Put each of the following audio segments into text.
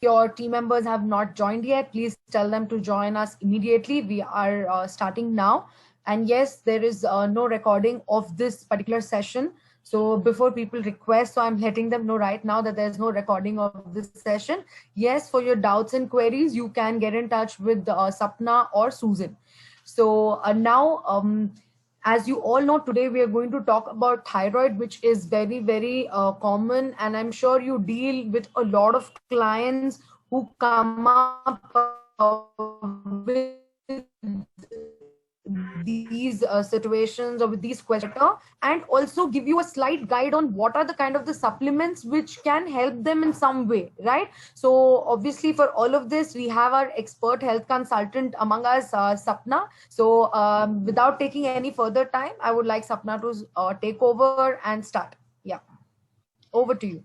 your team members have not joined yet, please tell them to join us immediately. We are starting now. And yes, there is no recording of this particular session. So before people request, so I'm letting them know right now that there's no recording of this session. Yes, for your doubts and queries, you can get in touch with Sapna or Susan. So now, as you all know, today we are going to talk about thyroid, which is very, very common. And I'm sure you deal with a lot of clients who come up with these situations or with these questions, and also give you a slight guide on what are the kind of the supplements which can help them in some way, right? So obviously for all of this we have our expert health consultant among us, Sapna. So without taking any further time, I would like Sapna to take over and start. Yeah, over to you.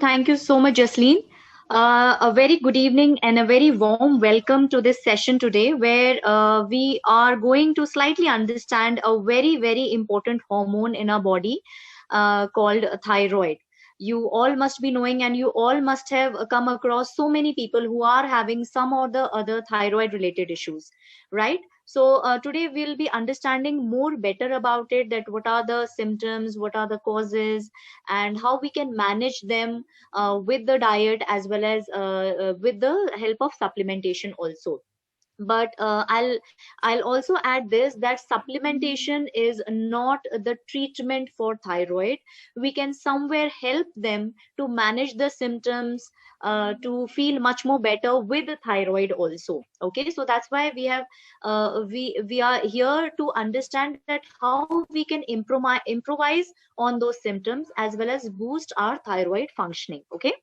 Thank you so much, Jasleen. A very good evening and a very warm welcome to this session today, where we are going to slightly understand a very, very important hormone in our body called thyroid. You all must be knowing, and you all must have come across so many people who are having some or the other thyroid related issues, right? So today we'll be understanding more better about it, that what are the symptoms, what are the causes, and how we can manage them with the diet as well as with the help of supplementation also. But I'll also add this, that supplementation is not the treatment for thyroid. We can somewhere help them to manage the symptoms, to feel much more better with the thyroid also. Okay, so that's why we have we are here to understand that how we can improvise on those symptoms as well as boost our thyroid functioning. Okay,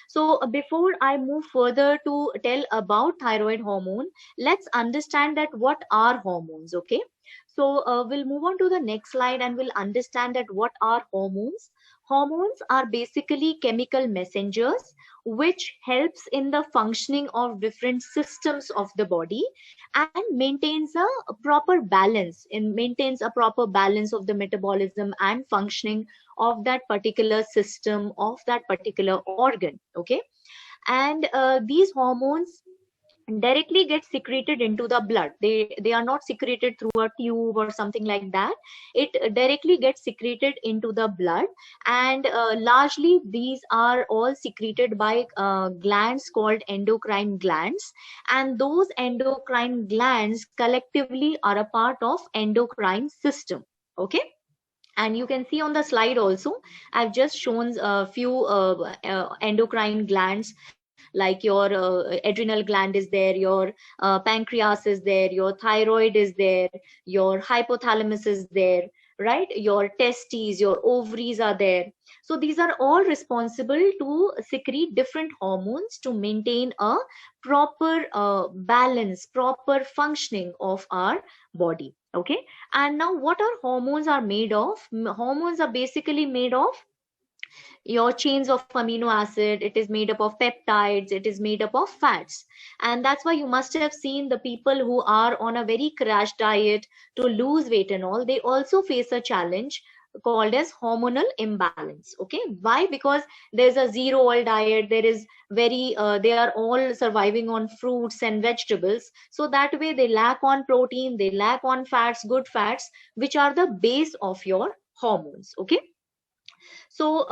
so before I move further to tell about thyroid hormone, let's understand that what are hormones. Okay, so we'll move on to the next slide and we'll understand that what are hormones. Hormones are basically chemical messengers which helps in the functioning of different systems of the body and maintains a proper balance of the metabolism and functioning of that particular system, of that particular organ. Okay, and these hormones directly get secreted into the blood. They are not secreted through a tube or something like that. It directly gets secreted into the blood, and largely these are all secreted by glands called endocrine glands, and those endocrine glands collectively are a part of endocrine system. Okay, and you can see on the slide also, I've just shown a few endocrine glands, like your adrenal gland is there, your pancreas is there, your thyroid is there, your hypothalamus is there, right? Your testes, your ovaries are there. So these are all responsible to secrete different hormones to maintain a proper balance, proper functioning of our body. Okay, and now what are hormones are made of? Hormones are basically made of your chains of amino acid. It is made up of peptides, it is made up of fats. And that's why you must have seen the people who are on a very crash diet to lose weight and all, they also face a challenge called as hormonal imbalance. Okay, why? Because there's a zero oil diet, there is very they are all surviving on fruits and vegetables, so that way they lack on protein, they lack on fats, good fats, which are the base of your hormones. Okay, so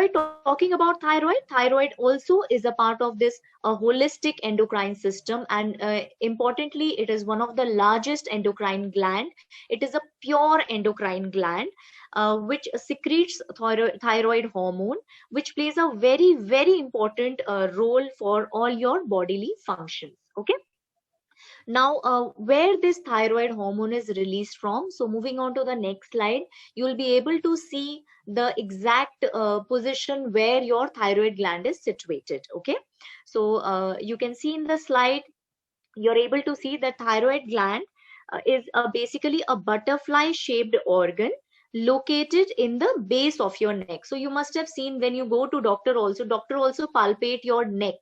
talking about thyroid also is a part of this holistic endocrine system, and importantly, it is one of the largest endocrine gland. It is a pure endocrine gland which secretes thyroid hormone, which plays a very, very important role for all your bodily functions. Okay, now where this thyroid hormone is released from, so moving on to the next slide, you will be able to see the exact position where your thyroid gland is situated. Okay, so you can see in the slide, you're able to see that thyroid gland is basically a butterfly shaped organ located in the base of your neck. So you must have seen when you go to doctor also palpate your neck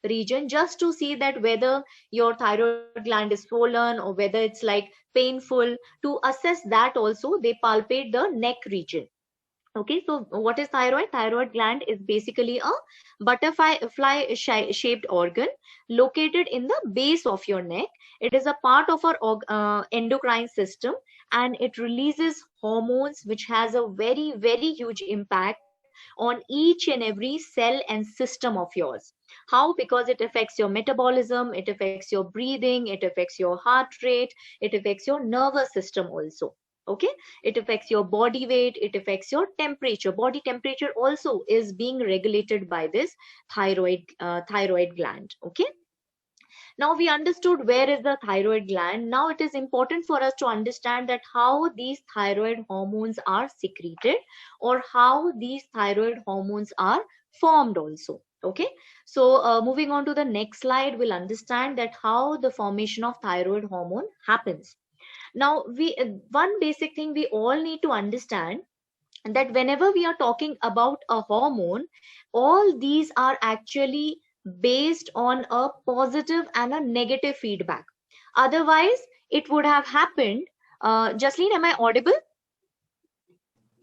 region just to see that whether your thyroid gland is swollen or whether it's like painful. To assess that also, they palpate the neck region. Okay, so what is thyroid? Thyroid gland is basically a butterfly shaped organ located in the base of your neck. It is a part of our endocrine system, and it releases hormones which has a very, very huge impact on each and every cell and system of yours. How? Because it affects your metabolism, it affects your breathing, it affects your heart rate, it affects your nervous system also. Okay, it affects your body weight, it affects your temperature. Body temperature also is being regulated by this thyroid gland. Okay, now we understood where is the thyroid gland. Now it is important for us to understand that how these thyroid hormones are secreted, or how these thyroid hormones are formed also. Okay, so moving on to the next slide, we'll understand that how the formation of thyroid hormone happens. Now we one basic thing we all need to understand, that whenever we are talking about a hormone, all these are actually based on a positive and a negative feedback. Otherwise it would have happened. Jasleen, am I audible?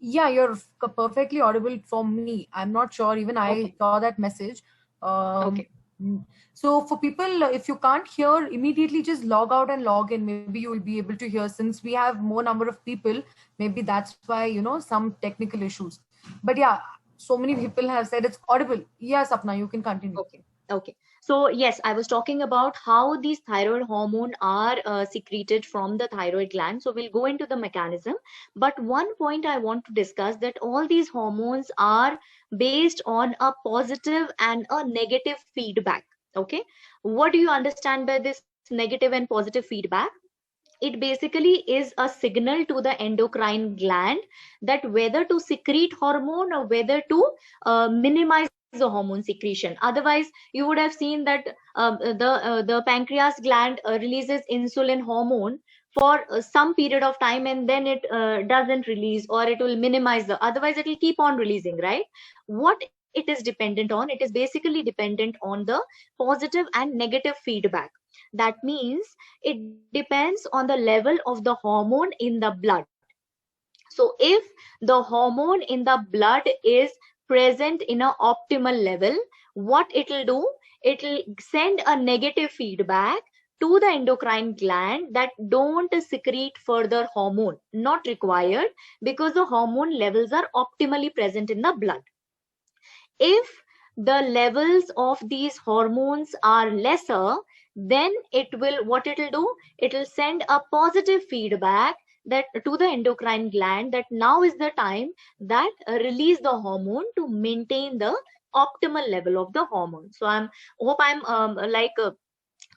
Yeah, you're perfectly audible for me. I'm not sure, even I Okay. saw that message. Okay. So for people, if you can't hear immediately, just log out and log in. Maybe you will be able to hear. Since we have more number of people, maybe that's why, some technical issues. But yeah, so many people have said it's audible. Yes, Sapna, you can continue. Okay. Okay. So yes, I was talking about how these thyroid hormone are secreted from the thyroid gland. So we'll go into the mechanism. But one point I want to discuss, that all these hormones are based on a positive and a negative feedback. Okay. What do you understand by this negative and positive feedback? It basically is a signal to the endocrine gland that whether to secrete hormone or whether to minimize the hormone secretion. Otherwise you would have seen that the pancreas gland releases insulin hormone for some period of time, and then it doesn't release, or it will minimize the, otherwise it will keep on releasing, right? What it is dependent on, it is basically dependent on the positive and negative feedback. That means it depends on the level of the hormone in the blood. So if the hormone in the blood is present in an optimal level, what it will do, it will send a negative feedback to the endocrine gland that don't secrete further hormone, not required, because the hormone levels are optimally present in the blood. If the levels of these hormones are lesser, then it will, what it will do, it will send a positive feedback that to the endocrine gland that now is the time that release the hormone to maintain the optimal level of the hormone. So I'm hope I'm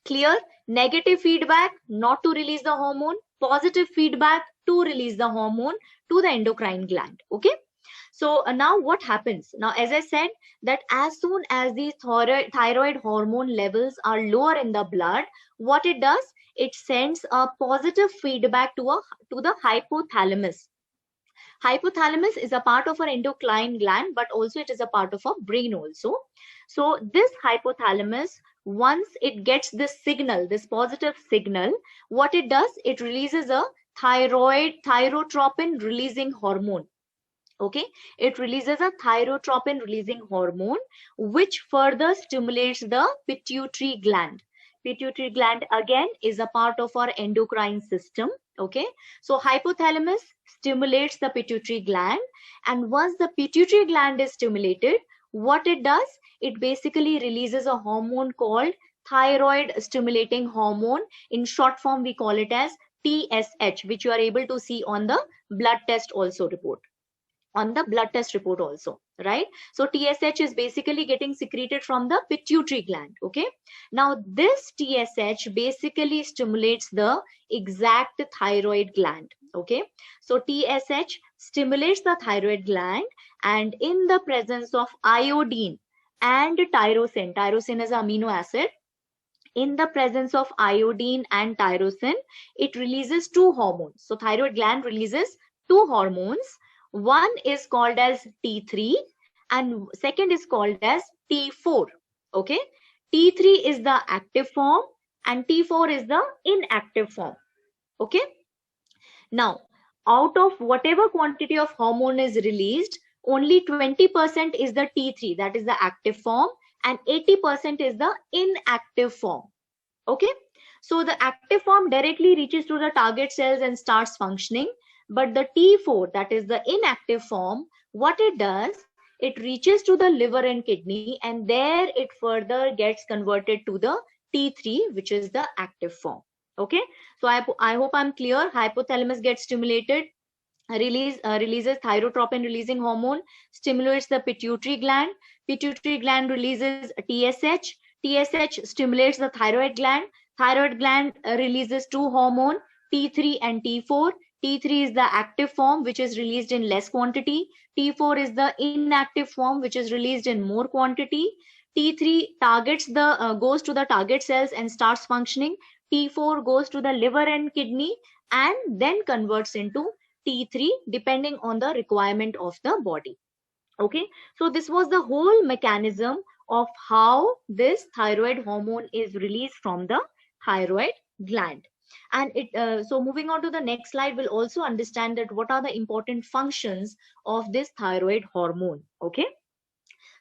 clear. Negative feedback not to release the hormone, positive feedback to release the hormone to the endocrine gland. Okay. So now what happens? Now, as I said, that as soon as these thyroid hormone levels are lower in the blood, what it does, it sends a positive feedback to the hypothalamus. Hypothalamus is a part of our endocrine gland, but also it is a part of our brain also. So this hypothalamus, once it gets this signal, this positive signal, what it does, it releases a thyrotropin releasing hormone. Okay, it releases a thyrotropin releasing hormone, which further stimulates the pituitary gland. Pituitary gland again is a part of our endocrine system. Okay, so hypothalamus stimulates the pituitary gland, and once the pituitary gland is stimulated, what it does, it basically releases a hormone called thyroid stimulating hormone. In short form we call it as TSH, which you are able to see on the blood test also report, on the blood test report also, right? So TSH is basically getting secreted from the pituitary gland. Okay, now this TSH basically stimulates the exact thyroid gland. Okay, so TSH stimulates the thyroid gland, and in the presence of iodine and tyrosine, tyrosine is an amino acid, in the presence of iodine and tyrosine, it releases two hormones. So thyroid gland releases two hormones. One is called as T3 and second is called as T4. Okay, T3 is the active form and T4 is the inactive form. Okay, now out of whatever quantity of hormone is released, only 20% is the T3, that is the active form, and 80% is the inactive form. Okay, so the active form directly reaches to the target cells and starts functioning, but the T4, that is the inactive form, what it does, it reaches to the liver and kidney, and there it further gets converted to the T3, which is the active form. Okay, so I hope I'm clear. Hypothalamus gets stimulated, releases thyrotropin releasing hormone, stimulates the pituitary gland releases TSH stimulates the thyroid gland releases two hormone, T3 and T4. T3 is the active form, which is released in less quantity. T4 is the inactive form, which is released in more quantity. T3 targets the goes to the target cells and starts functioning. T4 goes to the liver and kidney and then converts into T3 depending on the requirement of the body. Okay, so this was the whole mechanism of how this thyroid hormone is released from the thyroid gland. And so moving on to the next slide, we'll also understand that what are the important functions of this thyroid hormone. Okay,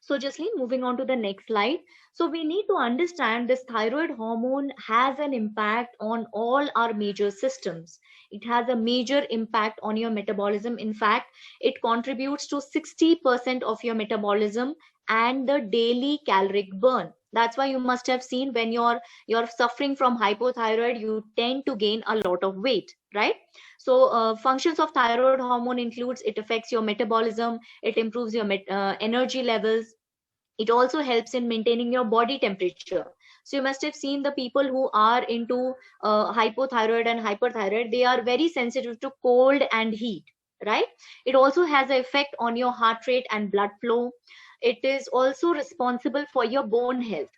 so Jasleen, moving on to the next slide. So we need to understand this thyroid hormone has an impact on all our major systems. It has a major impact on your metabolism. In fact, it contributes to 60% of your metabolism and the daily caloric burn. That's why you must have seen when you're suffering from hypothyroid, you tend to gain a lot of weight, right? So functions of thyroid hormone includes it affects your metabolism, it improves your energy levels. It also helps in maintaining your body temperature. So you must have seen the people who are into hypothyroid and hyperthyroid, they are very sensitive to cold and heat, right? It also has an effect on your heart rate and blood flow. It is also responsible for your bone health.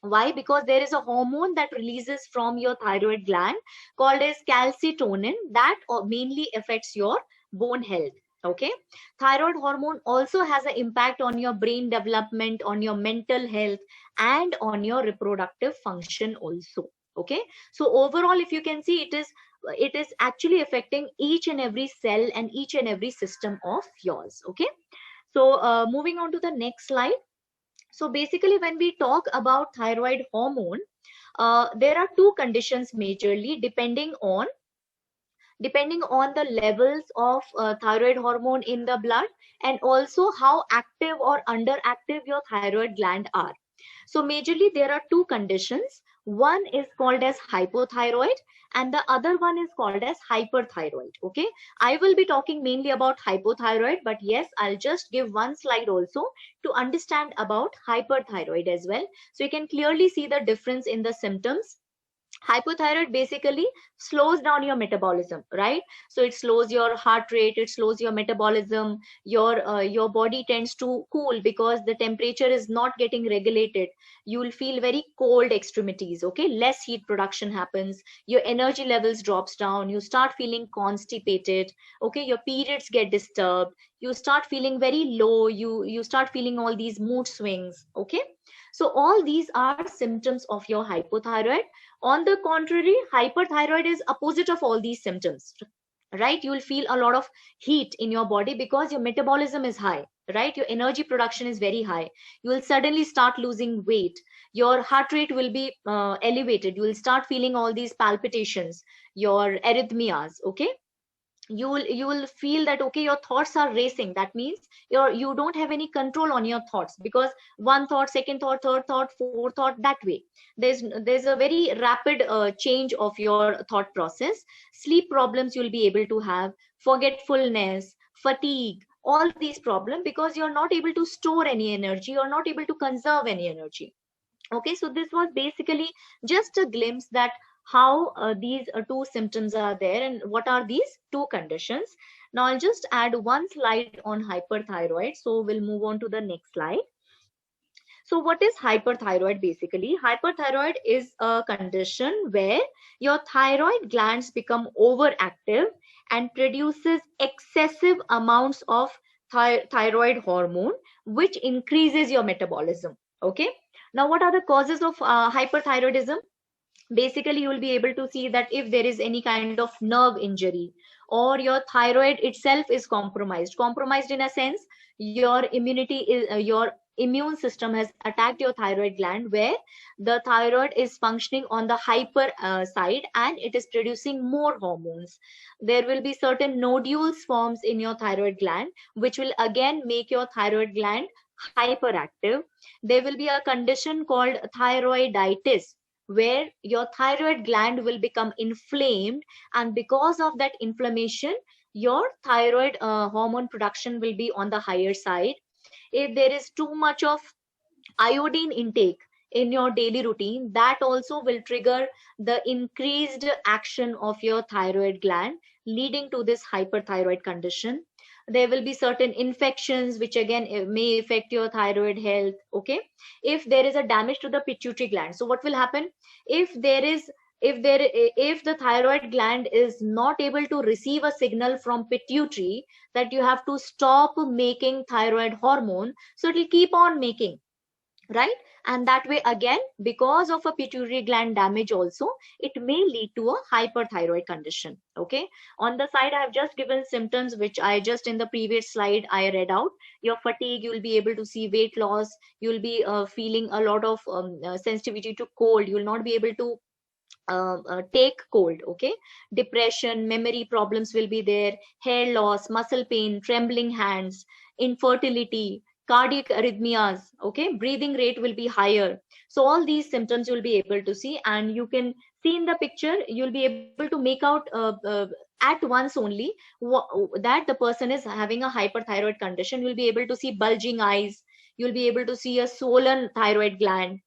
Why? Because there is a hormone that releases from your thyroid gland called as calcitonin that mainly affects your bone health. Okay, thyroid hormone also has an impact on your brain development, on your mental health, and on your reproductive function also. Okay, so overall, if you can see, it is actually affecting each and every cell and each and every system of yours. Okay, so moving on to the next slide. So basically, when we talk about thyroid hormone, there are two conditions majorly depending on the levels of thyroid hormone in the blood, and also how active or underactive your thyroid gland are. So majorly there are two conditions. One is called as hypothyroid and the other one is called as hyperthyroid. Okay, I will be talking mainly about hypothyroid, but yes, I'll just give one slide also to understand about hyperthyroid as well, so you can clearly see the difference in the symptoms. Hypothyroid basically slows down your metabolism, right? So it slows your heart rate, it slows your metabolism, your body tends to cool because the temperature is not getting regulated. You will feel very cold extremities. Okay, less heat production happens, your energy levels drops down, you start feeling constipated. Okay, your periods get disturbed, you start feeling very low, you start feeling all these mood swings. Okay, so all these are symptoms of your hypothyroid. On the contrary, hyperthyroid is opposite of all these symptoms, right? You will feel a lot of heat in your body because your metabolism is high, right? Your energy production is very high. You will suddenly start losing weight. Your heart rate will be elevated. You will start feeling all these palpitations, your arrhythmias. Okay, you will feel that okay, your thoughts are racing. That means you don't have any control on your thoughts, because one thought, second thought, third thought, fourth thought, that way there's a very rapid change of your thought process. Sleep problems you'll be able to have, forgetfulness, fatigue, all these problems, because you're not able to store any energy, you're not able to conserve any energy. Okay, so this was basically just a glimpse that how these two symptoms are there and what are these two conditions. Now I'll just add one slide on hyperthyroid, so we'll move on to the next slide. So what is hyperthyroid? Basically, hyperthyroid is a condition where your thyroid glands become overactive and produces excessive amounts of thyroid hormone, which increases your metabolism. Okay, now what are the causes of hyperthyroidism? basically you will be able to see that if there is any kind of nerve injury, or your thyroid itself is compromised in a sense, your immunity is your immune system has attacked your thyroid gland, where the thyroid is functioning on the hyper side, and it is producing more hormones. There will be certain nodules forms in your thyroid gland, which will again make your thyroid gland hyperactive. There will be a condition called thyroiditis, where your thyroid gland will become inflamed, and because of that inflammation, your thyroid hormone production will be on the higher side. If there is too much of iodine intake in your daily routine, that also will trigger the increased action of your thyroid gland, leading to this hyperthyroid condition. There will be certain infections which again may affect your thyroid health. Okay, if there is a damage to the pituitary gland, so what will happen? If there is if the thyroid gland is not able to receive a signal from pituitary that you have to stop making thyroid hormone, so it will keep on making, right? And that way again, because of a pituitary gland damage also, it may lead to a hyperthyroid condition. Okay, on the side I have just given symptoms which I just in the previous slide I read out. Your fatigue, you'll be able to see weight loss, you'll be feeling a lot of sensitivity to cold, you'll not be able to take cold. Okay, depression, memory problems will be there, hair loss, muscle pain, trembling hands, infertility, cardiac arrhythmias. Okay, breathing rate will be higher. So all these symptoms you'll be able to see, and you can see in the picture, you'll be able to make out at once only that the person is having a hyperthyroid condition. You'll be able to see bulging eyes, you'll be able to see a swollen thyroid gland,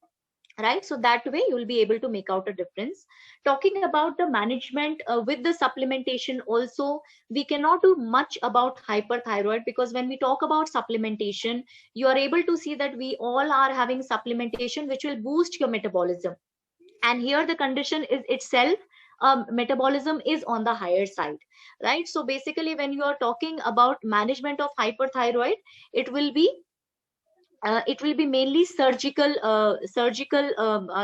right? So that way you will be able to make out a difference. Talking about the management with the supplementation also, we cannot do much about hyperthyroid, because when we talk about supplementation, you are able to see that we all are having supplementation which will boost your metabolism, and here the condition is itself metabolism is on the higher side, right? So basically when you are talking about management of hyperthyroid, it will be mainly surgical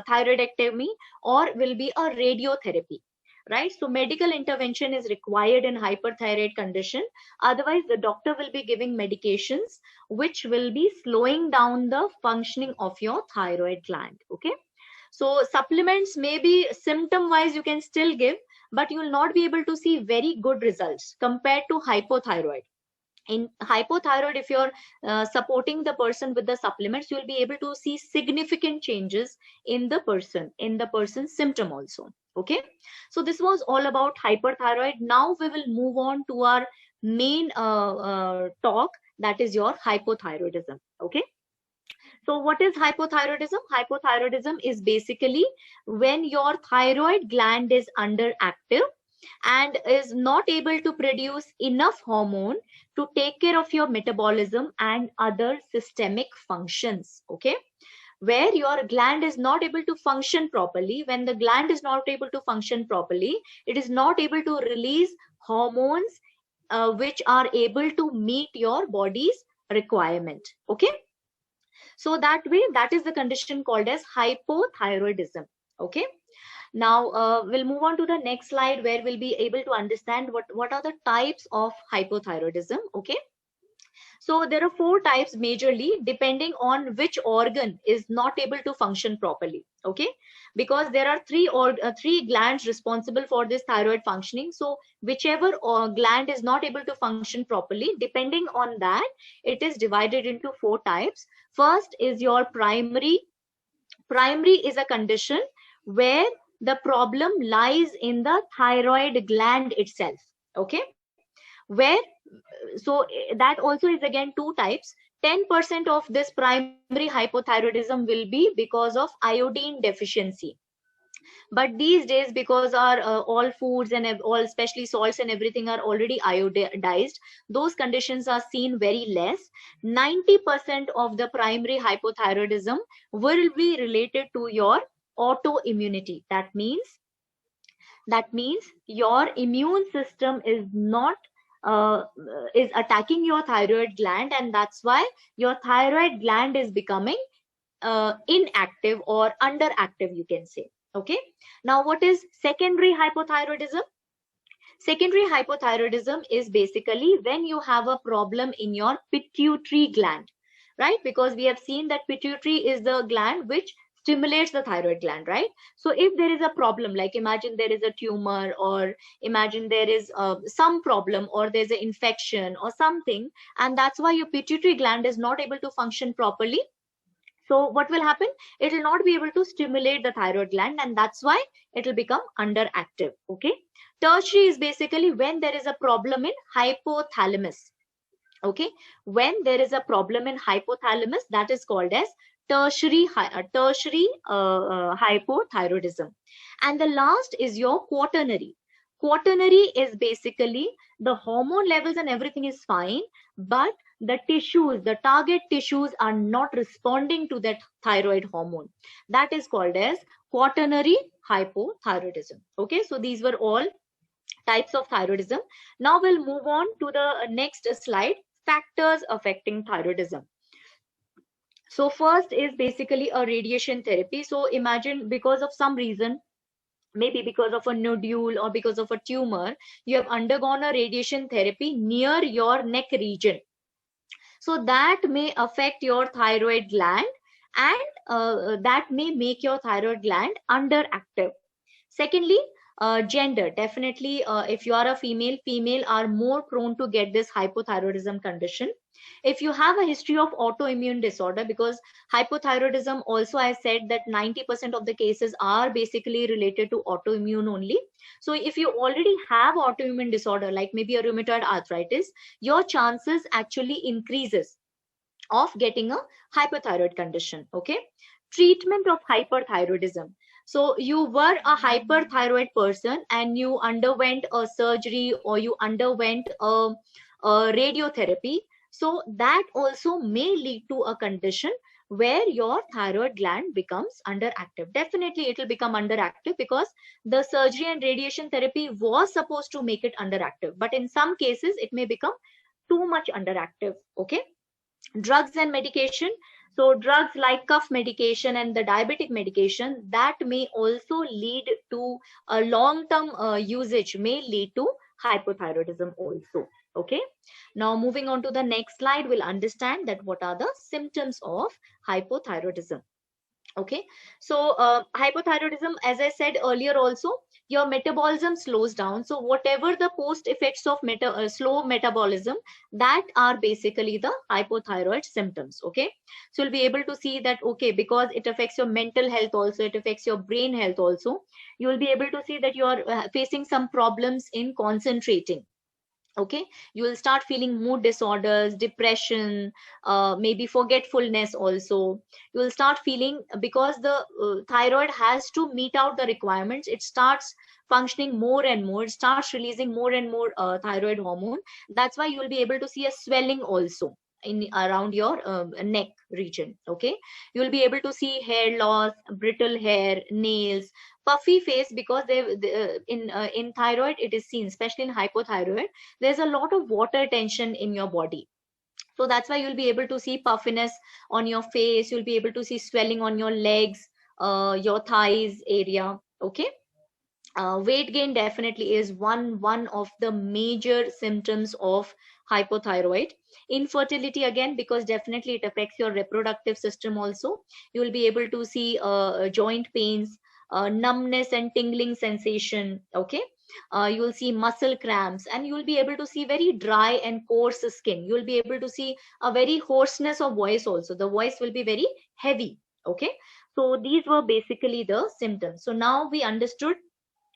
thyroidectomy, or will be a radiotherapy, right? So medical intervention is required in hyperthyroid condition. Otherwise the doctor will be giving medications which will be slowing down the functioning of your thyroid gland. Okay, so supplements may be symptom wise you can still give, but you will not be able to see very good results compared to hypothyroid. In hypothyroid, if you're supporting the person with the supplements, you'll be able to see significant changes in the person's symptom also. Okay, so this was all about hyperthyroid. Now we will move on to our main talk, that is your hypothyroidism. Okay, so what is hypothyroidism? Hypothyroidism is basically when your thyroid gland is underactive and is not able to produce enough hormone to take care of your metabolism and other systemic functions. Okay, where your gland is not able to function properly. When the gland is not able to function properly, it is not able to release hormones which are able to meet your body's requirement. Okay, so that way, that is the condition called as hypothyroidism. Okay, now we'll move on to the next slide, where we'll be able to understand what are the types of hypothyroidism. Okay, so there are 4 types majorly, depending on which organ is not able to function properly. Okay, because there are 3 glands responsible for this thyroid functioning. So whichever gland is not able to function properly, depending on that, it is divided into 4 types. First is your primary. Primary is a condition where the problem lies in the thyroid gland itself. Okay, where that also is again 2 types. 10% of this primary hypothyroidism will be because of iodine deficiency, but these days, because our all foods and all especially salts and everything are already iodized, those conditions are seen very less. 90% of the primary hypothyroidism will be related to your autoimmunity. That means your immune system is not is attacking your thyroid gland, and that's why your thyroid gland is becoming inactive or underactive, you can say. Okay. Now, what is secondary hypothyroidism? Secondary hypothyroidism is basically when you have a problem in your pituitary gland, right? Because we have seen that pituitary is the gland which stimulates the thyroid gland, right? So if there is a problem, like imagine there is a tumor, or imagine there is some problem, or there's an infection or something, and that's why your pituitary gland is not able to function properly. So what will happen? It will not be able to stimulate the thyroid gland, and that's why it will become underactive. Okay. Tertiary is basically when there is a problem in hypothalamus. Okay. When there is a problem in hypothalamus, that is called as tertiary hypothyroidism. And the last is your quaternary. Quaternary is basically the hormone levels and everything is fine, but the tissues, the target tissues are not responding to that thyroid hormone. That is called as quaternary hypothyroidism. Okay, so these were all types of thyroidism. Now we'll move on to the next slide, factors affecting thyroidism. So first is basically a radiation therapy. So imagine because of some reason, maybe because of a nodule or because of a tumor, you have undergone a radiation therapy near your neck region. So that may affect your thyroid gland, and that may make your thyroid gland underactive. Secondly, gender. Definitely, if you are a female, female are more prone to get this hypothyroidism condition. If you have a history of autoimmune disorder, because hypothyroidism also, I said that 90% of the cases are basically related to autoimmune only. So if you already have autoimmune disorder, like maybe a rheumatoid arthritis, your chances actually increases of getting a hypothyroid condition. Okay. Treatment of hyperthyroidism. So you were a hyperthyroid person and you underwent a surgery, or you underwent a radiotherapy. So that also may lead to a condition where your thyroid gland becomes underactive. Definitely it will become underactive because the surgery and radiation therapy was supposed to make it underactive. But in some cases, it may become too much underactive. Okay. Drugs and medication. So drugs like cough medication and the diabetic medication, that may also lead to a long-term usage, may lead to hypothyroidism also. Okay. Now moving on to the next slide, we'll understand that what are the symptoms of hypothyroidism. Okay. So hypothyroidism, as I said earlier also, your metabolism slows down. So whatever the post effects of slow metabolism, that are basically the hypothyroid symptoms. Okay. So you'll be able to see that, okay, because it affects your mental health also, it affects your brain health also. You will be able to see that you are facing some problems in concentrating. Okay. You will start feeling mood disorders, depression, maybe forgetfulness also. You will start feeling, because the thyroid has to meet out the requirements, it starts functioning more and more, it starts releasing more and more thyroid hormone. That's why you will be able to see a swelling also in around your neck region. Okay. You will be able to see hair loss, brittle hair, nails, puffy face, because in thyroid it is seen, especially in hypothyroid, there's a lot of water tension in your body. So that's why you'll be able to see puffiness on your face, you'll be able to see swelling on your legs, your thighs area. Okay. Weight gain definitely is one of the major symptoms of hypothyroid. Infertility, again, because definitely it affects your reproductive system also. You will be able to see joint pains, numbness and tingling sensation. Okay. You will see muscle cramps, and you will be able to see very dry and coarse skin. You will be able to see a very hoarseness of voice also. The voice will be very heavy. Okay. So these were basically the symptoms. So now we understood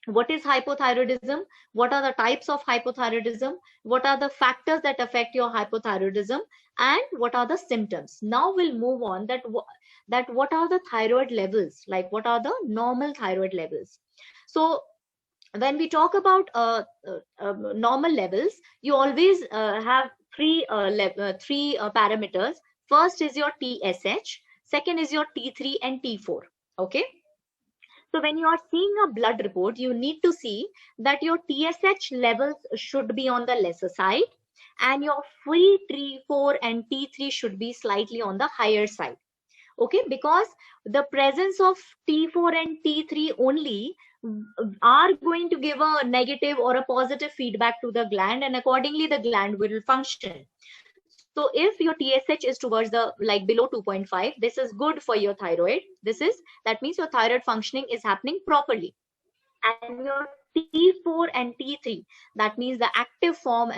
what is hypothyroidism, what are the types of hypothyroidism, what are the factors that affect your hypothyroidism, and what are the symptoms. Now we'll move on that what are the thyroid levels, like what are the normal thyroid levels. So when we talk about normal levels, you always have three parameters. First is your TSH, second is your T3 and T4. Okay. So when you are seeing a blood report, you need to see that your TSH levels should be on the lesser side, and your free T4 and T3 should be slightly on the higher side. Okay, because the presence of T4 and T3 only are going to give a negative or a positive feedback to the gland, and accordingly the gland will function. So if your TSH is towards the like below 2.5, this is good for your thyroid. That means your thyroid functioning is happening properly. And your T4 and T3, that means the active form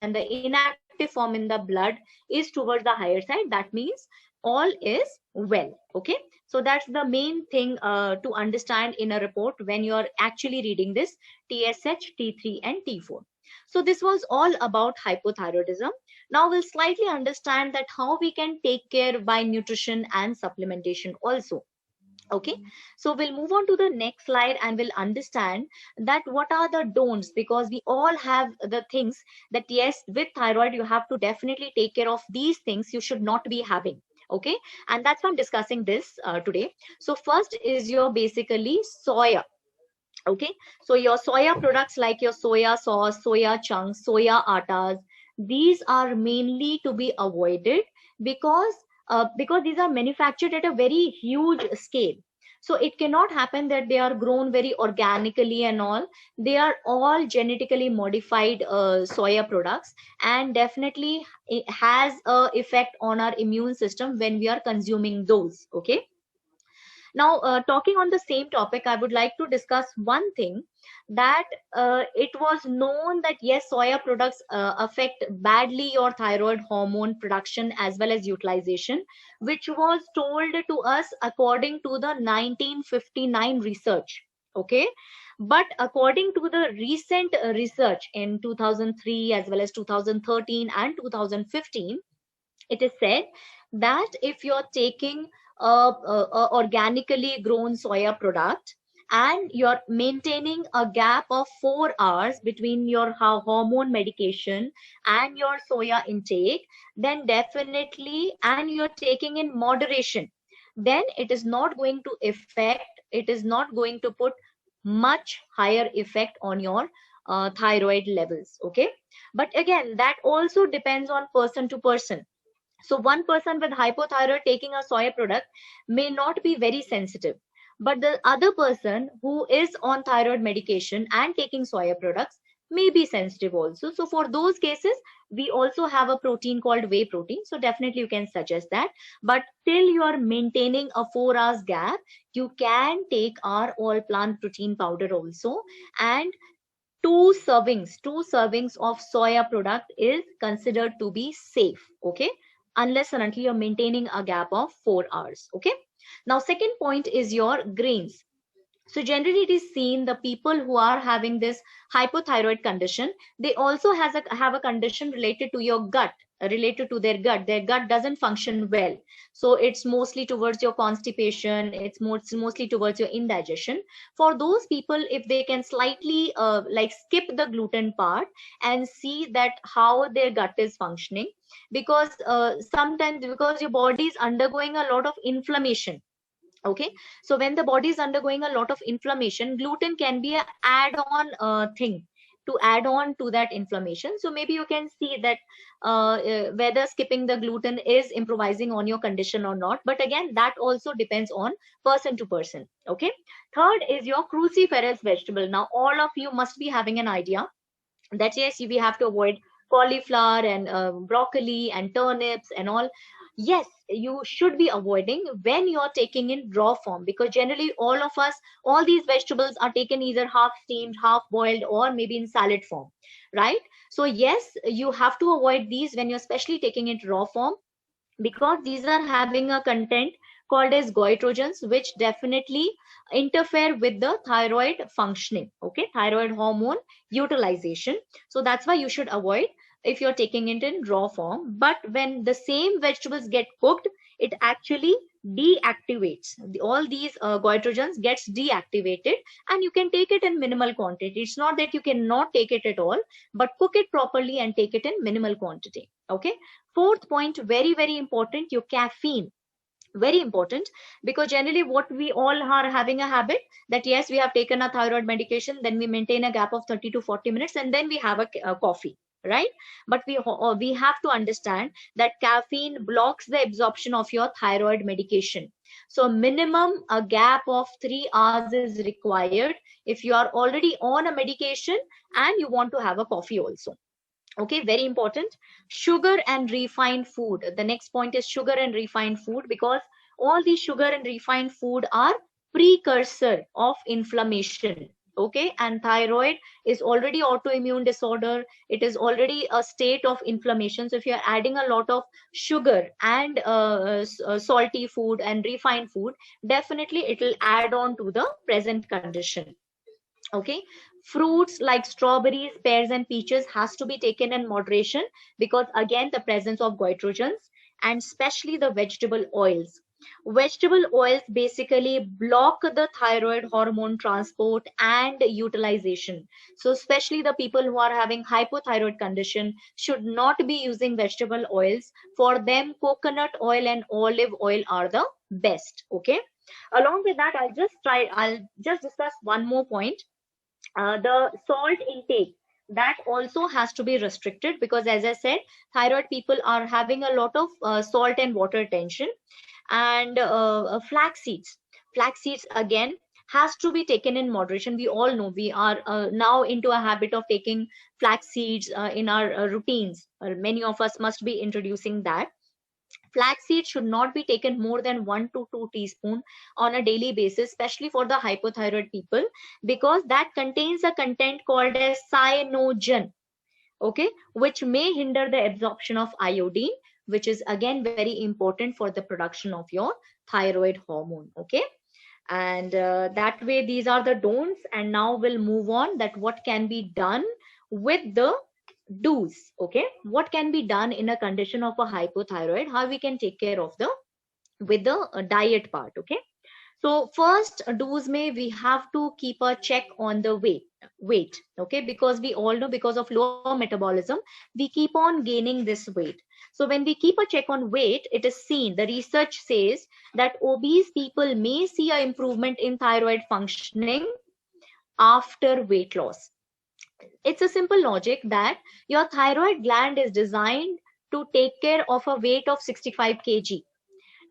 and the inactive form in the blood, is towards the higher side. That means all is well. Okay, so that's the main thing to understand in a report when you're actually reading this TSH, T3 and T4. So this was all about hypothyroidism. Now we'll slightly understand that how we can take care by nutrition and supplementation also. Okay, so we'll move on to the next slide and we'll understand that what are the don'ts, because we all have the things that yes, with thyroid you have to definitely take care of these things you should not be having. Okay, and that's why I'm discussing this today. So first is your basically soya. Okay, so your soya products like your soya sauce, soya chunks, soya attas, these are mainly to be avoided because these are manufactured at a very huge scale. So it cannot happen that they are grown very organically and all. They are all genetically modified soya products, and definitely it has a effect on our immune system when we are consuming those. Okay, now, talking on the same topic, I would like to discuss one thing, that it was known that yes, soya products affect badly your thyroid hormone production as well as utilization, which was told to us according to the 1959 research. Okay, but according to the recent research in 2003 as well as 2013 and 2015, it is said that if you're taking a organically grown soya product and you're maintaining a gap of 4 hours between your hormone medication and your soya intake, then definitely, and you're taking in moderation, then it is not going to it is not going to put much higher effect on your thyroid levels. Okay, but again, that also depends on person to person. So one person with hypothyroid taking a soy product may not be very sensitive, but the other person who is on thyroid medication and taking soya products may be sensitive also. So for those cases, we also have a protein called whey protein. So definitely you can suggest that. But till you are maintaining a 4 hours gap, you can take our all plant protein powder also. And two servings of soya product is considered to be safe. Okay, unless and until you're maintaining a gap of 4 hours. Okay, now second point is your grains. So generally it is seen the people who are having this hypothyroid condition, they also have a condition related to your gut, related to their gut. Their gut doesn't function well. So it's mostly towards your constipation, it's mostly towards your indigestion. For those people, if they can slightly like skip the gluten part and see that how their gut is functioning, because sometimes because your body is undergoing a lot of inflammation. Okay, so when the body is undergoing a lot of inflammation, gluten can be a add-on thing to add on to that inflammation. So maybe you can see that whether skipping the gluten is improvising on your condition or not, but again that also depends on person to person. Okay, third is your cruciferous vegetable. Now all of you must be having an idea that yes, we have to avoid cauliflower and broccoli and turnips and all. Yes, you should be avoiding when you're taking in raw form, because generally all of us, all these vegetables are taken either half steamed, half boiled, or maybe in salad form, right? So yes, you have to avoid these when you're especially taking it raw form, because these are having a content called as goitrogens, which definitely interfere with the thyroid functioning. Okay, thyroid hormone utilization. So that's why you should avoid if you're taking it in raw form. But when the same vegetables get cooked, it actually deactivates all these goitrogens, gets deactivated, and you can take it in minimal quantity. It's not that you cannot take it at all, but cook it properly and take it in minimal quantity. Okay, fourth point, very very important, your caffeine. Very important, because generally what we all are having a habit that yes, we have taken a thyroid medication, then we maintain a gap of 30 to 40 minutes, and then we have a coffee. right? But we have to understand that caffeine blocks the absorption of your thyroid medication. So minimum a gap of 3 hours is required if you are already on a medication and you want to have a coffee also. Okay, very important. Sugar and refined food. The next point is sugar and refined food, because all the sugar and refined food are precursor of inflammation. Okay, and thyroid is already autoimmune disorder. It is already a state of inflammation. So if you are adding a lot of sugar and salty food and refined food, definitely it will add on to the present condition. Okay, fruits like strawberries, pears and peaches has to be taken in moderation, because again the presence of goitrogens, and especially the vegetable oils. Vegetable oils basically block the thyroid hormone transport and utilization. So especially the people who are having hypothyroid condition should not be using vegetable oils. For them, coconut oil and olive oil are the best. Okay, along with that, I'll just discuss one more point. The salt intake, that also has to be restricted, because as I said, thyroid people are having a lot of salt and water tension. And flax seeds again has to be taken in moderation. We all know we are now into a habit of taking flax seeds in our routines. Many of us must be introducing that. Flaxseed should not be taken more than 1 to 2 teaspoons on a daily basis, especially for the hypothyroid people, because that contains a content called as cyanogen, okay, which may hinder the absorption of iodine, which is again very important for the production of your thyroid hormone. Okay, and that way these are the don'ts, and now we'll move on that what can be done with the do's. Okay, what can be done in a condition of a hypothyroid, how we can take care of the with the diet part. Okay, so first do's may we have to keep a check on the weight. Okay, because we all know because of low metabolism we keep on gaining this weight. So when we keep a check on weight, it is seen, the research says that obese people may see an improvement in thyroid functioning after weight loss. It's a simple logic that your thyroid gland is designed to take care of a weight of 65 kg.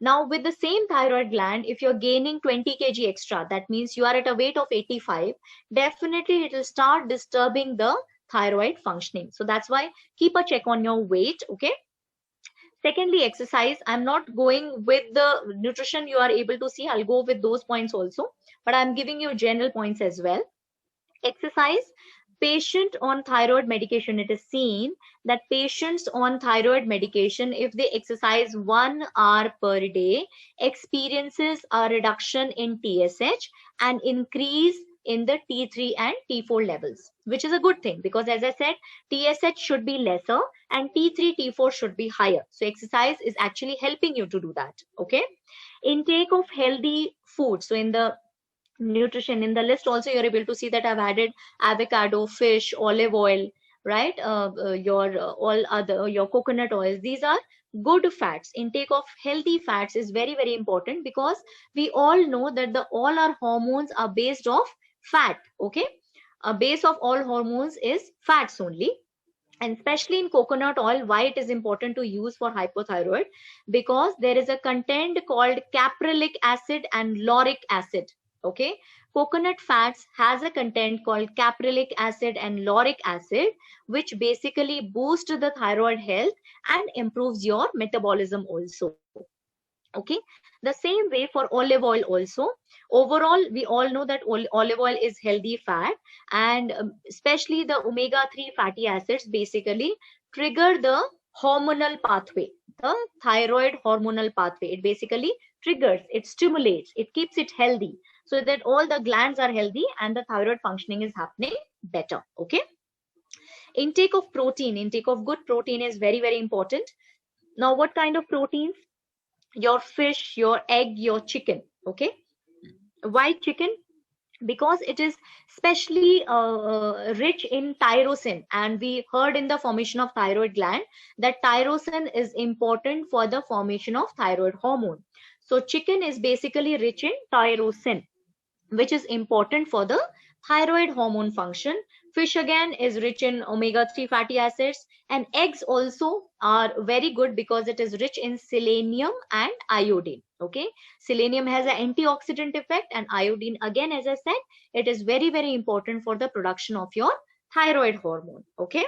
Now, with the same thyroid gland, if you're gaining 20 kg extra, that means you are at a weight of 85, definitely it will start disturbing the thyroid functioning. So that's why keep a check on your weight. Okay. Secondly, exercise. I'm not going with the nutrition you are able to see. I'll go with those points also, but I'm giving you general points as well. Exercise. Patient on thyroid medication, it is seen that patients on thyroid medication, if they exercise 1 hour per day, experiences a reduction in TSH and increase in the T3 and T4 levels, which is a good thing, because as I said, TSH should be lesser and T3, T4 should be higher. So exercise is actually helping you to do that. Okay. Intake of healthy food. So in the nutrition, in the list also you're able to see that I've added avocado, fish, olive oil, right? All other your coconut oils. These are good fats. Intake of healthy fats is very, very important, because we all know that all our hormones are based off fat. Okay, a base of all hormones is fats only. And especially in coconut oil, why it is important to use for hypothyroid, because there is a content called caprylic acid and lauric acid. Okay, coconut fats has a content called caprylic acid and lauric acid, which basically boosts the thyroid health and improves your metabolism also. Okay, the same way for olive oil also. Overall, we all know that olive oil is healthy fat, and especially the omega-3 fatty acids basically trigger the hormonal pathway, the thyroid hormonal pathway. It basically triggers, it stimulates, it keeps it healthy, so that all the glands are healthy and the thyroid functioning is happening better. Okay, intake of protein, intake of good protein is very, very important. Now, what kind of proteins? Your fish, your egg, your chicken. Okay, why chicken? Because it is specially rich in tyrosine, and we heard in the formation of thyroid gland that tyrosine is important for the formation of thyroid hormone. So chicken is basically rich in tyrosine, which is important for the thyroid hormone function. Fish again is rich in omega-3 fatty acids, and eggs also are very good because it is rich in selenium and iodine. Okay, selenium has an antioxidant effect, and iodine, again, as I said, it is very, very important for the production of your thyroid hormone. Okay,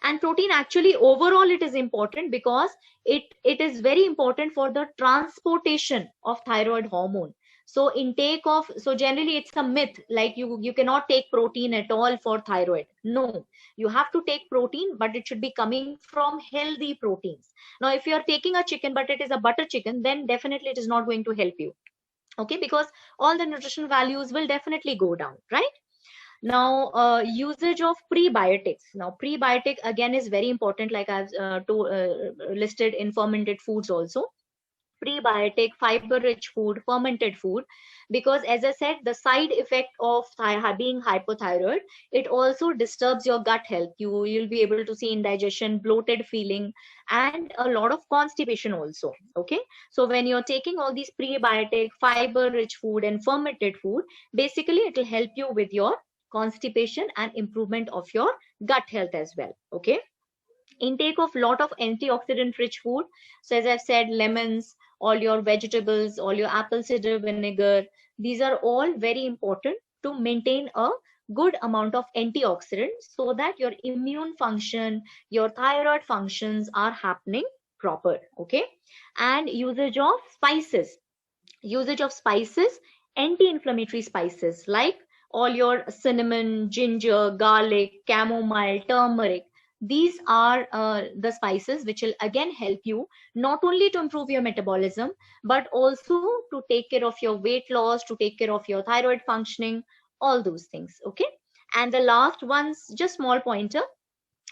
and protein, actually overall it is important because it is very important for the transportation of thyroid hormone. So intake of, so generally it's a myth, like you cannot take protein at all for thyroid. No, you have to take protein, but it should be coming from healthy proteins. Now if you are taking a chicken but it is a butter chicken, then definitely it is not going to help you. Okay, because all the nutritional values will definitely go down, right? Now, usage of prebiotics. Now, prebiotic again is very important, like I've listed in fermented foods also. Prebiotic, fiber-rich food, fermented food, because as I said, the side effect of being hypothyroid, it also disturbs your gut health. You'll be able to see indigestion, bloated feeling, and a lot of constipation also. Okay, so when you're taking all these prebiotic, fiber-rich food and fermented food, basically it will help you with your constipation and improvement of your gut health as well. Okay, intake of lot of antioxidant rich food. So as I've said, lemons, all your vegetables, all your apple cider vinegar, these are all very important to maintain a good amount of antioxidants so that your immune function, your thyroid functions are happening proper. Okay, and usage of spices, anti-inflammatory spices like all your cinnamon, ginger, garlic, chamomile, turmeric. These are the spices which will again help you not only to improve your metabolism, but also to take care of your weight loss, to take care of your thyroid functioning, all those things. Okay. And the last one's just small pointer: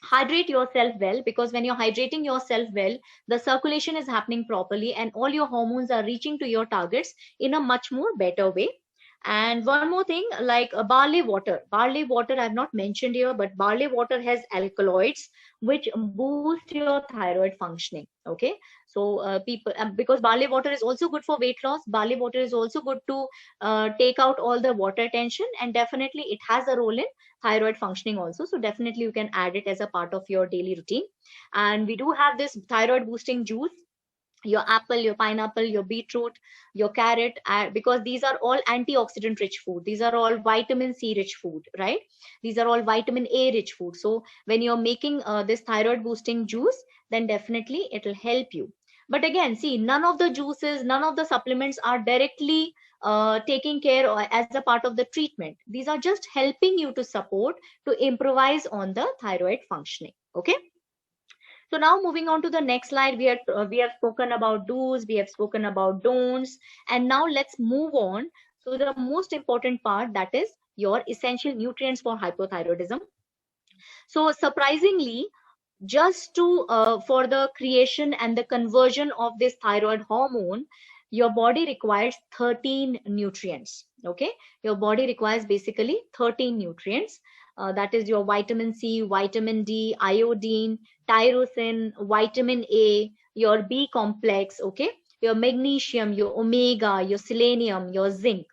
hydrate yourself well, because when you're hydrating yourself well, the circulation is happening properly and all your hormones are reaching to your targets in a much more better way. And one more thing, like barley water I've not mentioned here, but barley water has alkaloids which boost your thyroid functioning. Okay, so people, because barley water is also good for weight loss, barley water is also good to take out all the water tension, and definitely it has a role in thyroid functioning also. So definitely you can add it as a part of your daily routine. And we do have this thyroid boosting juice, your apple, your pineapple, your beetroot, your carrot, because these are all antioxidant rich food. These are all vitamin C rich food, right? These are all vitamin A rich food. So when you're making this thyroid boosting juice, then definitely it will help you. But again, see, none of the juices, none of the supplements are directly taking care or as a part of the treatment. These are just helping you to support, to improvise on the thyroid functioning. Okay. So now moving on to the next slide, we have spoken about do's, we have spoken about don'ts, and now let's move on to the most important part, that is your essential nutrients for hypothyroidism. So surprisingly, just to for the creation and the conversion of this thyroid hormone, your body requires 13 nutrients. Okay, your body requires basically 13 nutrients. That is your vitamin C, vitamin D, iodine, tyrosine, vitamin A, your B complex, okay, your magnesium, your omega, your selenium, your zinc.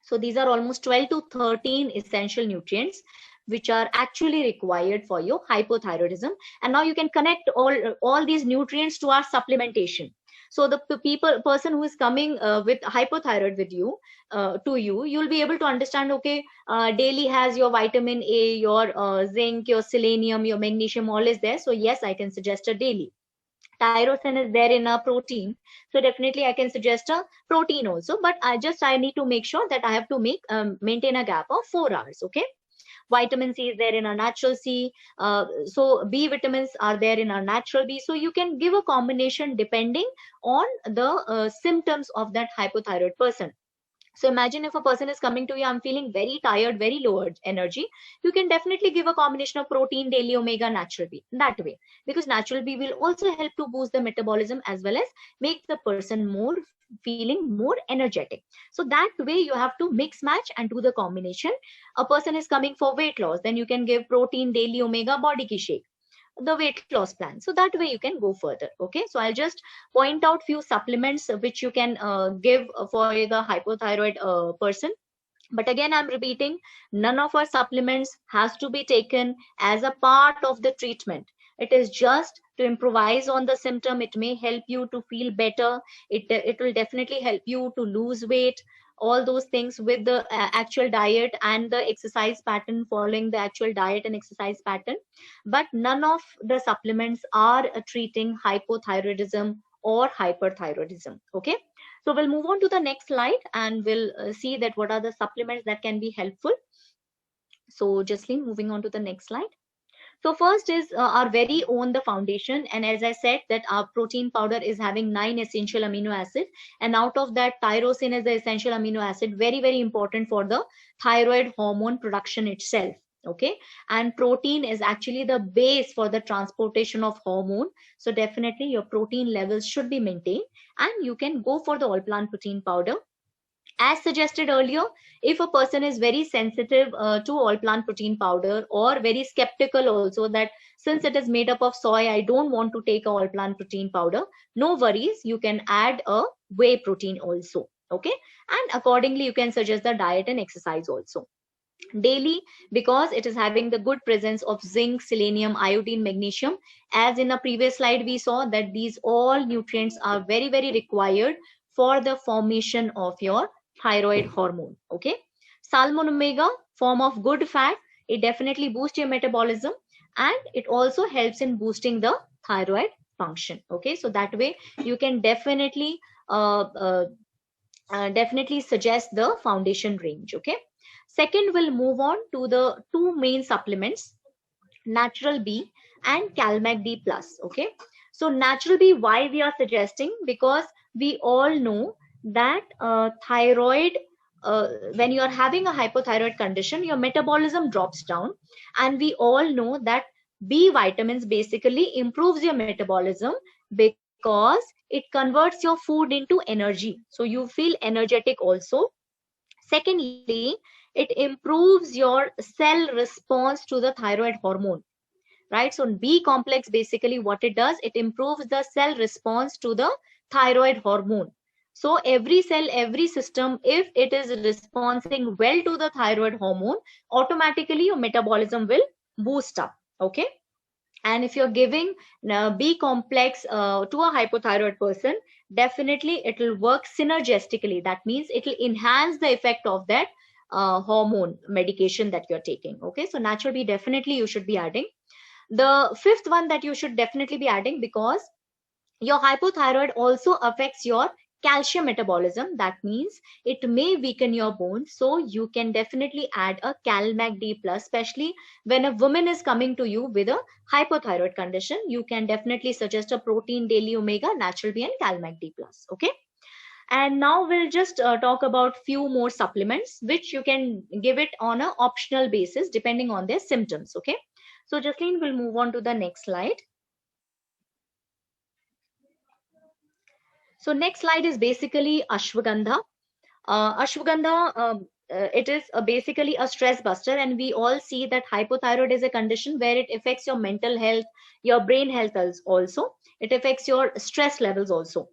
So these are almost 12 to 13 essential nutrients which are actually required for your hypothyroidism. And now you can connect all these nutrients to our supplementation. So the person who is coming with hypothyroid with you, you'll be able to understand, okay, daily has your vitamin A, your zinc, your selenium, your magnesium, all is there. So yes, I can suggest a daily. Tyrosine is there in a protein, so definitely I can suggest a protein also, but I need to make sure that I have to maintain a gap of 4 hours. Okay, vitamin C is there in our natural C, so B vitamins are there in our natural B. So you can give a combination depending on the symptoms of that hypothyroid person. So imagine if a person is coming to you, I'm feeling very tired, very low energy. You can definitely give a combination of protein, daily omega, natural B that way, because natural B will also help to boost the metabolism as well as make the person feeling more energetic. So that way you have to mix match and do the combination. A person is coming for weight loss, then you can give protein, daily omega, body ki shake, the weight loss plan. So that way you can go further. Okay, so I'll just point out few supplements which you can give for the hypothyroid person. But again, I'm repeating, none of our supplements has to be taken as a part of the treatment. It is just to improvise on the symptom. It may help you to feel better. It will definitely help you to lose weight. All those things with the actual diet and the exercise pattern, following the actual diet and exercise pattern. But none of the supplements are treating hypothyroidism or hyperthyroidism. Okay. So we'll move on to the next slide and we'll see that what are the supplements that can be helpful. So Jasleen, moving on to the next slide. So first is our very own the foundation, and as I said that our protein powder is having 9 essential amino acids, and out of that tyrosine is the essential amino acid, very very important for the thyroid hormone production itself. Okay, and protein is actually the base for the transportation of hormone, so definitely your protein levels should be maintained, and you can go for the all plant protein powder. As suggested earlier, if a person is very sensitive to all plant protein powder, or very skeptical also that since it is made up of soy, I don't want to take all plant protein powder, no worries, you can add a whey protein also. Okay, and accordingly you can suggest the diet and exercise also daily, because it is having the good presence of zinc, selenium, iodine, magnesium. As in the previous slide we saw that these all nutrients are very very required for the formation of your thyroid hormone. Okay, salmon omega, form of good fat, it definitely boosts your metabolism, and it also helps in boosting the thyroid function. Okay, so that way you can definitely definitely suggest the foundation range. Okay, second, we'll move on to the two main supplements, Natural B and Calmac D plus. Okay, so Natural B, why we are suggesting, because we all know that thyroid, when you are having a hypothyroid condition, your metabolism drops down, and we all know that B vitamins basically improves your metabolism because it converts your food into energy, so you feel energetic also. Secondly, it improves your cell response to the thyroid hormone, right? So B complex, basically what it does, it improves the cell response to the thyroid hormone. So every cell, every system, if it is responding well to the thyroid hormone, automatically your metabolism will boost up. Okay, and if you're giving B complex to a hypothyroid person, definitely it will work synergistically. That means it will enhance the effect of that hormone medication that you're taking. Okay, so Natural B, definitely you should be adding. The fifth one that you should definitely be adding, because your hypothyroid also affects your calcium metabolism. That means it may weaken your bones, so you can definitely add a Calmac D plus, especially when a woman is coming to you with a hypothyroid condition. You can definitely suggest a protein daily omega, Natural B and Calmac D plus. Okay, and now we'll just talk about few more supplements which you can give it on a optional basis depending on their symptoms. Okay, so Jasleen will move on to the next slide. So next slide is basically ashwagandha. Ashwagandha, it is basically a stress buster, and we all see that hypothyroid is a condition where it affects your mental health, your brain health also. It affects your stress levels also.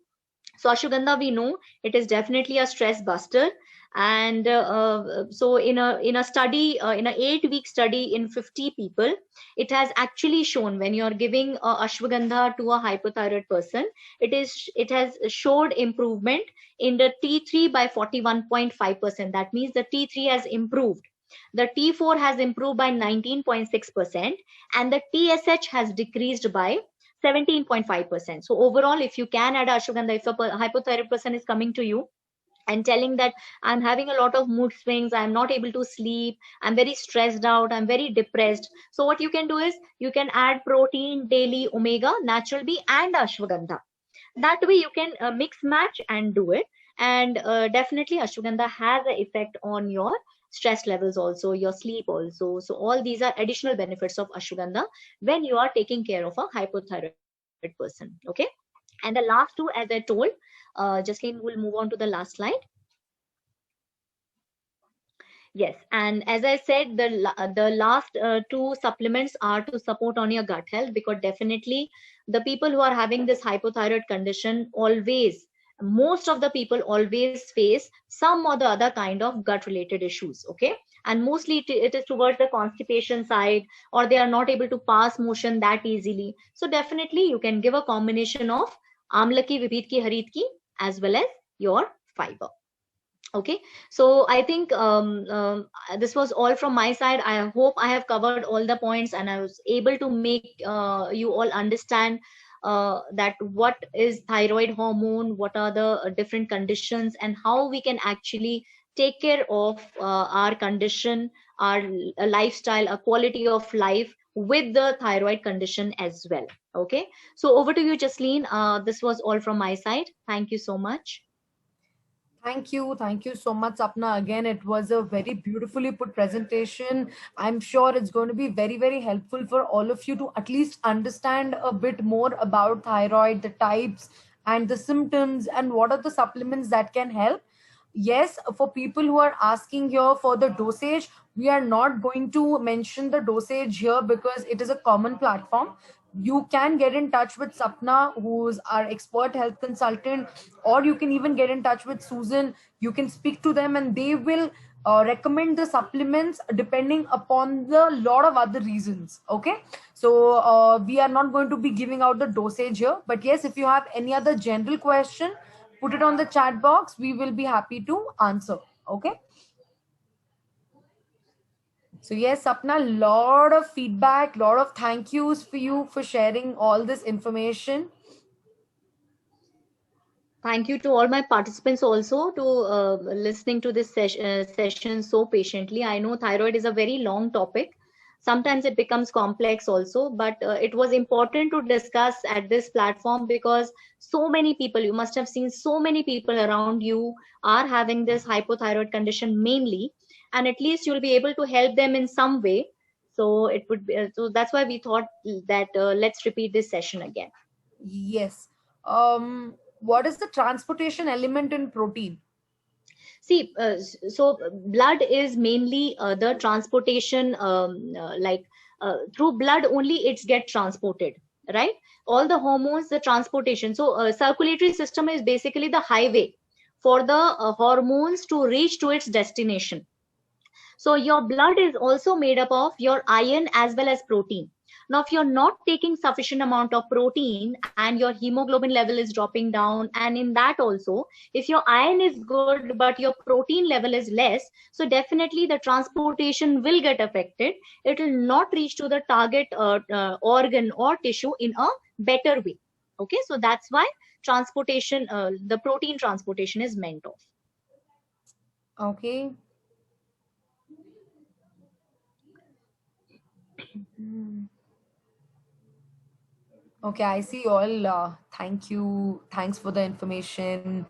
So ashwagandha, we know it is definitely a stress buster, and so in a study, in an 8-week study in 50 people, it has actually shown when you are giving ashwagandha to a hypothyroid person, it has showed improvement in the T3 by 41.5%. That means the T3 has improved. The T4 has improved by 19.6%, and the TSH has decreased by 17.5%. So overall, if you can add ashwagandha, if a hypothyroid person is coming to you and telling that I'm having a lot of mood swings, I'm not able to sleep, I'm very stressed out, I'm very depressed, so what you can do is you can add protein daily omega, Natural B and ashwagandha. That way you can mix match and do it, and definitely ashwagandha has an effect on your stress levels also, your sleep also. So all these are additional benefits of ashwagandha when you are taking care of a hypothyroid person. Okay, and the last two, as I told, Jasleen will move on to the last slide. Yes, and as I said, the last two supplements are to support on your gut health, because definitely the people who are having this hypothyroid condition always most of the people always face some or the other kind of gut related issues. Okay, and mostly it is towards the constipation side, or they are not able to pass motion that easily. So definitely you can give a combination of amla ki, vibhit ki, harit ki, as well as your fiber. Okay, so I think this was all from my side. I hope I have covered all the points and I was able to make you all understand that what is thyroid hormone, what are the different conditions, and how we can actually take care of our condition, our lifestyle, a quality of life with the thyroid condition as well. Okay, so over to you, Jasleen. This was all from my side. Thank you so much. Thank you. Thank you so much, Sapna. Again, it was a very beautifully put presentation. I'm sure it's going to be very, very helpful for all of you to at least understand a bit more about thyroid, the types and the symptoms, and what are the supplements that can help. Yes, for people who are asking here for the dosage, we are not going to mention the dosage here because it is a common platform. You can get in touch with Sapna, who's our expert health consultant, or you can even get in touch with Susan. You can speak to them and they will recommend the supplements depending upon the lot of other reasons. Okay, so we are not going to be giving out the dosage here, but yes, if you have any other general question, put it on the chat box. We will be happy to answer. Okay, so yes, Sapna, lot of feedback, lot of thank yous for you for sharing all this information. Thank you to all my participants also to listening to this session so patiently. I know thyroid is a very long topic. Sometimes it becomes complex also, but it was important to discuss at this platform because so many people, you must have seen so many people around you are having this hypothyroid condition mainly, and at least you'll be able to help them in some way. So it would be, so that's why we thought that let's repeat this session again. Yes. What is the transportation element in protein? See, so blood is mainly the transportation, through blood only it's get transported, right? All the hormones, the transportation. So circulatory system is basically the highway for the hormones to reach to its destination. So your blood is also made up of your iron as well as protein. Now, if you're not taking sufficient amount of protein and your hemoglobin level is dropping down, and in that also, if your iron is good but your protein level is less, so definitely the transportation will get affected. It will not reach to the target organ or tissue in a better way. Okay, so that's why transportation, the protein transportation is meant of. Okay. Hmm. Okay, I see all. Thank you. Thanks for the information.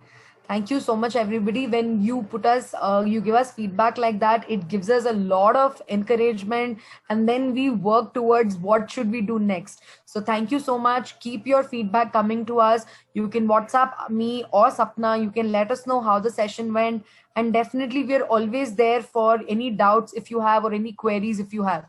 Thank you so much, everybody. When you put us, you give us feedback like that, it gives us a lot of encouragement, and then we work towards what should we do next. So thank you so much. Keep your feedback coming to us. You can WhatsApp me or Sapna. You can let us know how the session went, and definitely we are always there for any doubts if you have or any queries if you have.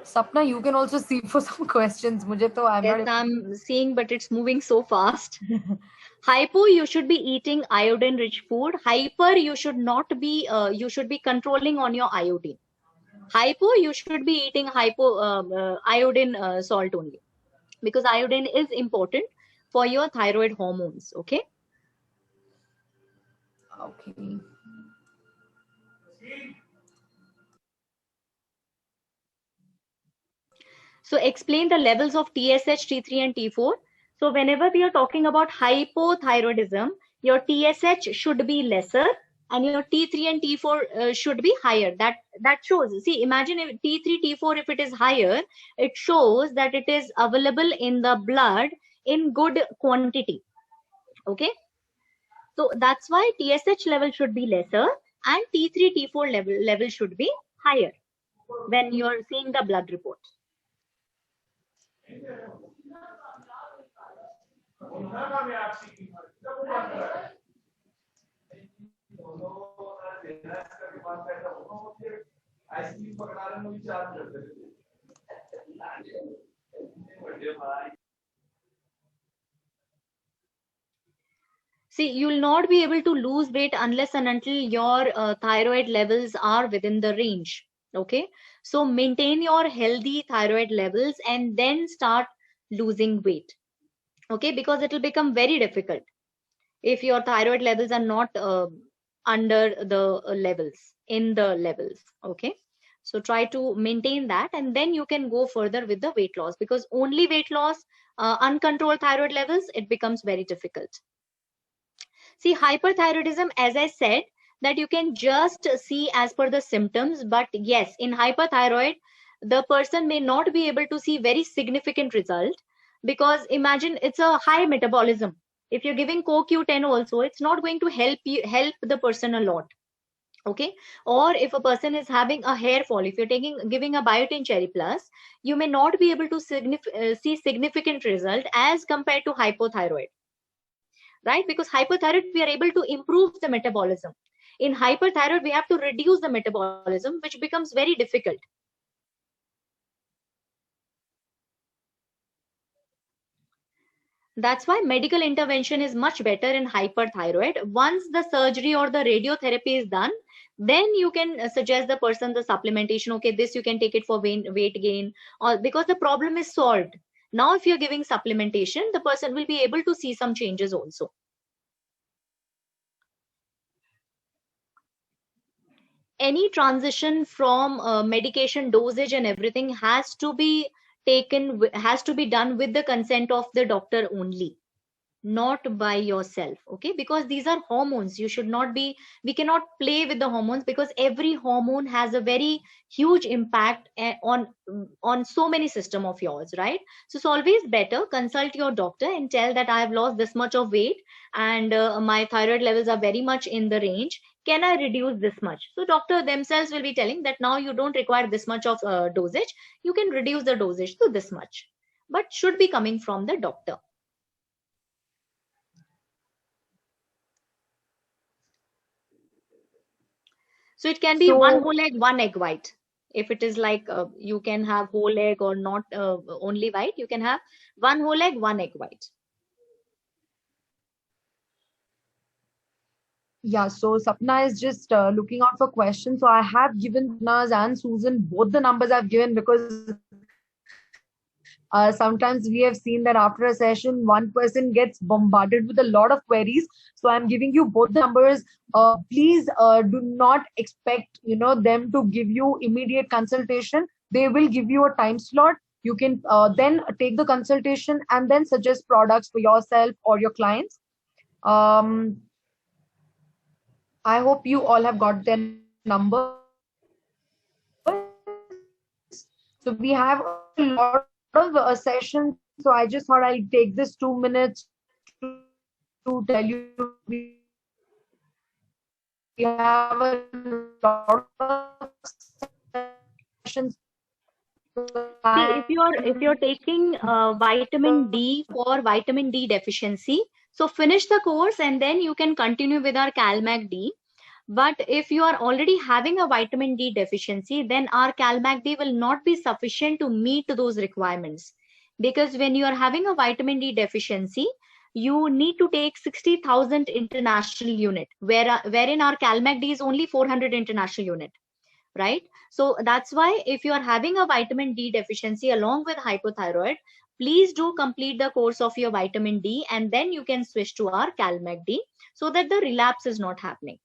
Sapna, you can also see for some questions. मुझे तो I'm Yes, not. I'm seeing, but it's moving so fast. Hypo, you should be eating iodine rich food. Hyper, you should not be, you should be controlling on your iodine. Hypo, you should be eating iodine salt only, because iodine is important for your thyroid hormones. Okay. Okay. So explain the levels of TSH, T3 and T4. So whenever we are talking about hypothyroidism, your TSH should be lesser and your T3 and T4 should be higher. That shows, see, imagine if T3, T4, if it is higher, it shows that it is available in the blood in good quantity. Okay. So that's why TSH level should be lesser and T3, T4 level should be higher when you are seeing the blood report. See, you will not be able to lose weight unless and until your thyroid levels are within the range. Okay, so maintain your healthy thyroid levels and then start losing weight. Okay, because it will become very difficult if your thyroid levels are not under the levels, in the levels. Okay, so try to maintain that and then you can go further with the weight loss, because only weight loss, uncontrolled thyroid levels, it becomes very difficult. See, hyperthyroidism, as I said, that you can just see as per the symptoms, but yes, in hyperthyroid, the person may not be able to see very significant result, because imagine it's a high metabolism. If you're giving CoQ10 also, it's not going to help the person a lot. Okay, or if a person is having a hair fall, if you're giving a biotin cherry plus, you may not be able to see significant result as compared to hypothyroid, right? Because hypothyroid, we are able to improve the metabolism. In hyperthyroid, we have to reduce the metabolism, which becomes very difficult. That's why medical intervention is much better in hyperthyroid. Once the surgery or the radiotherapy is done, then you can suggest the person the supplementation. Okay, this you can take it for weight gain, or because the problem is solved. Now, if you're giving supplementation, the person will be able to see some changes also. Any transition from medication dosage and everything has to be done with the consent of the doctor only, not by yourself. Okay, because these are hormones. We cannot play with the hormones, because every hormone has a very huge impact on so many system of yours, right? So it's always better consult your doctor and tell that I have lost this much of weight and my thyroid levels are very much in the range. Can I reduce this much? So doctor themselves will be telling that now you don't require this much of dosage, you can reduce the dosage to this much, but should be coming from the doctor. So it can be one whole egg, one egg white. If it is like you can have whole egg or not only white, you can have one whole egg, one egg white. Yeah, so Sapna is just looking out for questions. So I have given Sapna's and Susan both the numbers I've given, because sometimes we have seen that after a session, one person gets bombarded with a lot of queries. So I'm giving you both the numbers. Please do not expect them to give you immediate consultation. They will give you a time slot. You can then take the consultation and then suggest products for yourself or your clients. I hope you all have got their number. So we have a lot of sessions. So I just thought I'll take this 2 minutes to tell you we have a lot of sessions. See, if you're taking vitamin D for vitamin D deficiency, so finish the course and then you can continue with our CalMag D. But if you are already having a vitamin D deficiency, then our CalMag D will not be sufficient to meet those requirements. Because when you are having a vitamin D deficiency, you need to take 60,000 international unit, wherein our CalMag D is only 400 international unit, right? So that's why if you are having a vitamin D deficiency along with hypothyroid, please do complete the course of your vitamin D and then you can switch to our CalMag D so that the relapse is not happening.